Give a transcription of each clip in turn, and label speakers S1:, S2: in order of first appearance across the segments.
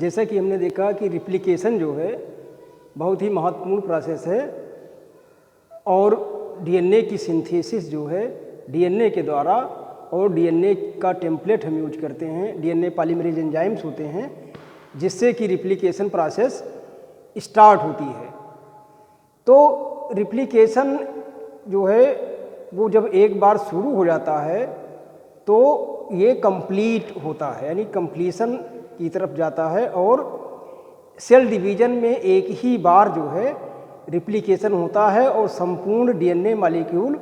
S1: जैसा कि हमने देखा कि रिप्लिकेशन जो है बहुत ही महत्वपूर्ण प्रोसेस है और डीएनए की सिंथेसिस जो है डीएनए के द्वारा, और डीएनए का टेम्पलेट हम यूज करते हैं, डीएनए पॉलीमरेज एंजाइम्स होते हैं जिससे कि रिप्लिकेशन प्रोसेस स्टार्ट होती है। तो रिप्लिकेशन जो है वो जब एक बार शुरू हो जाता है तो ये कंप्लीट होता है, यानी कंप्लीशन की तरफ जाता है और सेल डिवीजन में एक ही बार जो है रिप्लिकेशन होता है और संपूर्ण डीएनए मॉलिक्यूल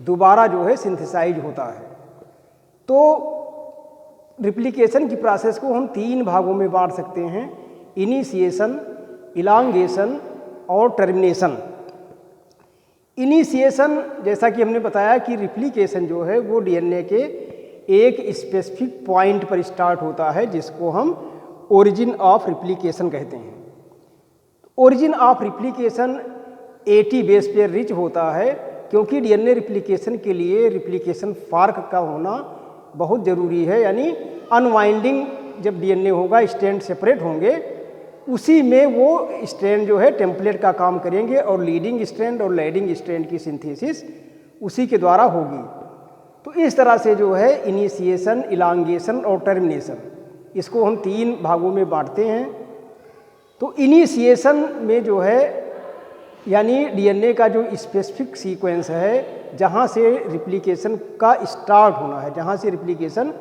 S1: दोबारा जो है सिंथेसाइज होता है। तो रिप्लिकेशन की प्रोसेस को हम 3 भागों में बांट सकते हैं: इनिशिएशन, इलांगेशन और टर्मिनेशन। इनिशिएशन, जैसा कि हमने बताया कि रिप्लिकेशन जो है वो डीएनए के एक स्पेसिफिक पॉइंट पर स्टार्ट होता है जिसको हम ओरिजिन ऑफ रिप्लिकेशन कहते हैं। Origin of replication 80 base pair rich होता है क्योंकि डीएनए रिप्लिकेशन के लिए रिप्लिकेशन फार्क का होना बहुत ज़रूरी है, यानी अनवाइंडिंग जब डीएनए होगा, स्ट्रैंड सेपरेट होंगे, उसी में वो स्ट्रैंड जो है टेम्पलेट का काम करेंगे और लीडिंग स्ट्रैंड और लैगिंग स्ट्रैंड की सिंथेसिस उसी के द्वारा होगी। तो इस तरह से जो है इनिशिएशन, इलांगेशन और टर्मिनेशन, इसको हम 3 भागों में बांटते हैं। तो इनिशिएशन में जो है यानी डीएनए का जो स्पेसिफिक सीक्वेंस है जहाँ से रिप्लिकेशन का स्टार्ट होना है, जहाँ से रिप्लिकेशन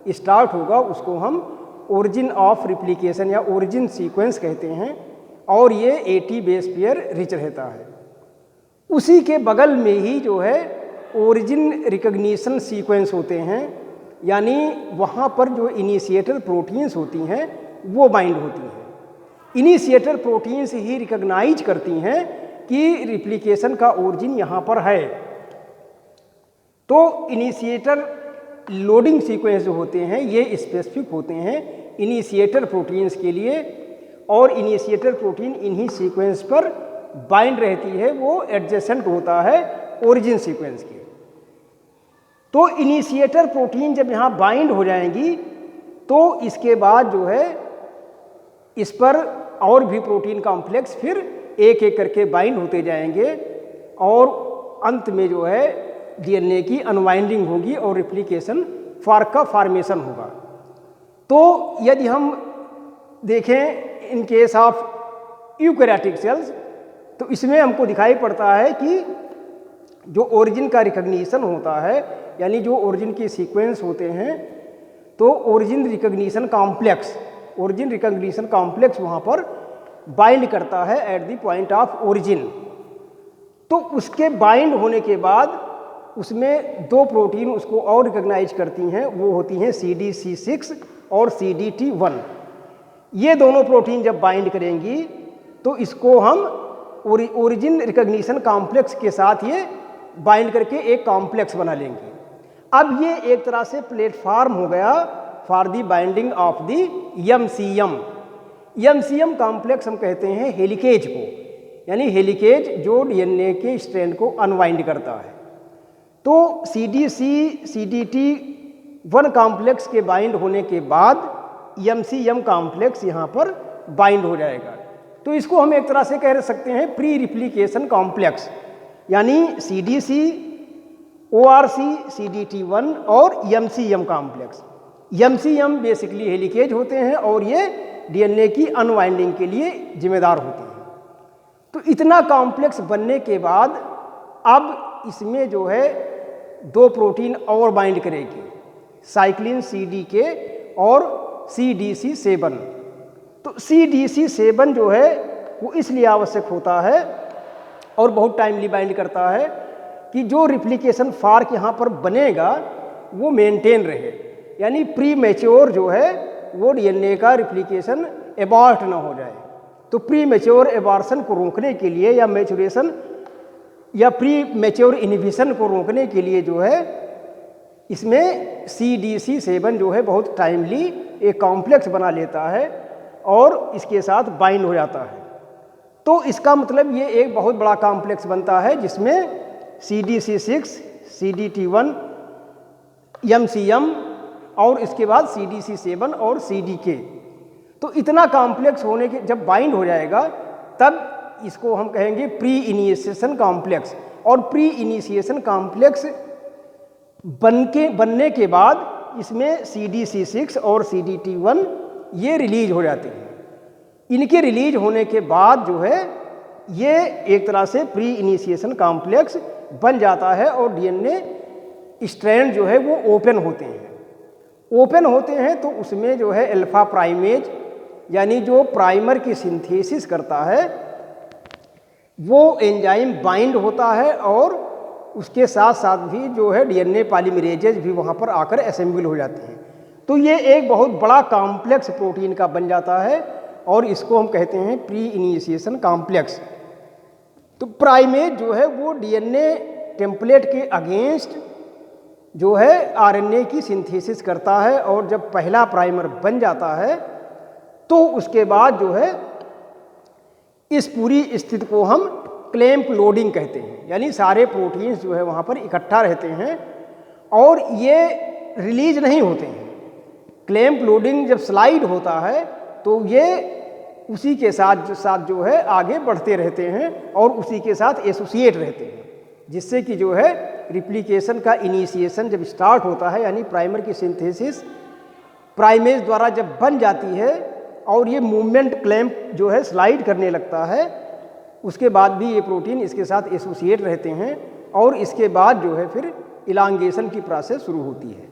S1: स्टार्ट होगा उसको हम ओरिजिन ऑफ रिप्लिकेशन या ओरिजिन सीक्वेंस कहते हैं और ये 80 बेस पेयर रिच रहता है। उसी के बगल में ही जो है ओरिजिन रिकग्निशन सीक्वेंस होते हैं, यानी वहाँ पर जो इनिशिएटर प्रोटीन्स होती हैं वो बाइंड होती हैं। इनिशिएटर प्रोटीन्स ही रिकग्नाइज करती हैं कि रिप्लिकेशन का ओरिजिन यहाँ पर है। तो इनिशिएटर लोडिंग सीक्वेंस जो होते हैं ये स्पेसिफिक होते हैं इनिशिएटर प्रोटीन्स के लिए, और इनिशिएटर प्रोटीन इन्हीं सीक्वेंस पर बाइंड रहती है, वो एडजेसेंट होता है ओरिजिन सीक्वेंस के। तो इनिशिएटर प्रोटीन जब यहाँ बाइंड हो जाएंगी तो इसके बाद जो है इस पर और भी प्रोटीन कॉम्प्लेक्स फिर एक एक करके बाइंड होते जाएंगे और अंत में जो है डीएनए की अनवाइंडिंग होगी और रिप्लिकेशन फार्क का फॉर्मेशन होगा। तो यदि हम देखें in case of eukaryotic cells, तो इसमें हमको दिखाई पड़ता है कि जो ओरिजिन का रिकग्निशन होता है, यानी जो ओरिजिन के सीक्वेंस होते हैं, तो ओरिजिन रिकग्निशन कॉम्प्लेक्स वहाँ पर बाइंड करता है at the point of origin. तो उसके बाइंड होने के बाद उसमें 2 प्रोटीन उसको और रिकग्नाइज करती हैं, वो होती हैं CDC6 और CDT1। ये दोनों प्रोटीन जब बाइंड करेंगी तो इसको हम ओरिजिन रिकग्निशन कॉम्प्लेक्स के साथ ये बाइंड करके एक कॉम्प्लेक्स बना लेंगे। अब ये एक तरह से प्लेटफार्म हो गया for the binding of the MCM। MCM complex हम कहते हैं हेलिकेज को, यानी हेलिकेज जो डीएनए के स्ट्रैंड को अनवाइंड करता है। तो CDC CDT1 कॉम्प्लेक्स के बाइंड होने के बाद MCM कॉम्प्लेक्स यहाँ पर बाइंड हो जाएगा। तो इसको हम एक तरह से कह सकते हैं प्री रिप्लिकेशन कॉम्प्लेक्स, यानी CDC, ORC, CDT1 और MCM complex. MCM basically helicase होते हैं और ये डीएनए की अनवाइंडिंग के लिए जिम्मेदार होते हैं। तो इतना कॉम्प्लेक्स बनने के बाद अब इसमें जो है 2 प्रोटीन और बाइंड करेगी, साइक्लिन CDK और CDC7। तो CDC7 जो है वो इसलिए आवश्यक होता है और बहुत टाइमली बाइंड करता है कि जो रिप्लिकेशन फार्क यहाँ पर बनेगा वो मेंटेन रहे, यानी प्री मैच्योर जो है वो डीएनए का रिप्लिकेशन एबॉर्ट ना हो जाए। तो प्री मैच्योर एबॉर्शन को रोकने के लिए या मैच्योरेशन या प्री मैच्योर इनहिबिशन को रोकने के लिए जो है इसमें CDC7 जो है बहुत टाइमली एक कॉम्प्लेक्स बना लेता है और इसके साथ बाइंड हो जाता है। तो इसका मतलब ये एक बहुत बड़ा कॉम्प्लेक्स बनता है जिसमें CDC6, CDT1, MCM और इसके बाद CDC7 और CDK। तो इतना कॉम्प्लेक्स होने के जब बाइंड हो जाएगा तब इसको हम कहेंगे प्री इनिशिएशन कॉम्प्लेक्स। और प्री इनिशिएशन कॉम्प्लेक्स बनने के बाद इसमें CDC6 और CDT1 ये रिलीज हो जाते हैं। इनके रिलीज होने के बाद जो है ये एक तरह से प्री इनिशिएशन कॉम्प्लेक्स बन जाता है और DNA स्ट्रैंड जो है वो ओपन होते हैं। ओपन होते हैं तो उसमें जो है अल्फा प्राइमेज यानी जो प्राइमर की सिंथेसिस करता है वो एंजाइम बाइंड होता है और उसके साथ साथ भी जो है DNA पॉलीमरेजेज भी वहाँ पर आकर असेंबल हो जाते हैं। तो ये एक बहुत बड़ा कॉम्प्लेक्स प्रोटीन का बन जाता है और इसको हम कहते हैं प्री इनिशिएशन कॉम्प्लेक्स। तो प्राइमेज जो है वो DNA टेम्पलेट के अगेंस्ट जो है RNA की सिंथेसिस करता है और जब पहला प्राइमर बन जाता है तो उसके बाद जो है इस पूरी स्थिति को हम क्लैंप लोडिंग कहते हैं। यानी सारे प्रोटीन्स जो है वहाँ पर इकट्ठा रहते हैं और ये रिलीज नहीं होते हैं। क्लैंप लोडिंग जब स्लाइड होता है तो ये उसी के साथ जो है आगे बढ़ते रहते हैं और उसी के साथ एसोसिएट रहते हैं, जिससे कि जो है रिप्लिकेशन का इनिशिएशन जब स्टार्ट होता है यानी प्राइमर की सिंथेसिस प्राइमेज द्वारा जब बन जाती है और ये मूवमेंट क्लैंप जो है स्लाइड करने लगता है, उसके बाद भी ये प्रोटीन इसके साथ एसोसिएट रहते हैं और इसके बाद जो है फिर इलांगेशन की प्रोसेस शुरू होती है।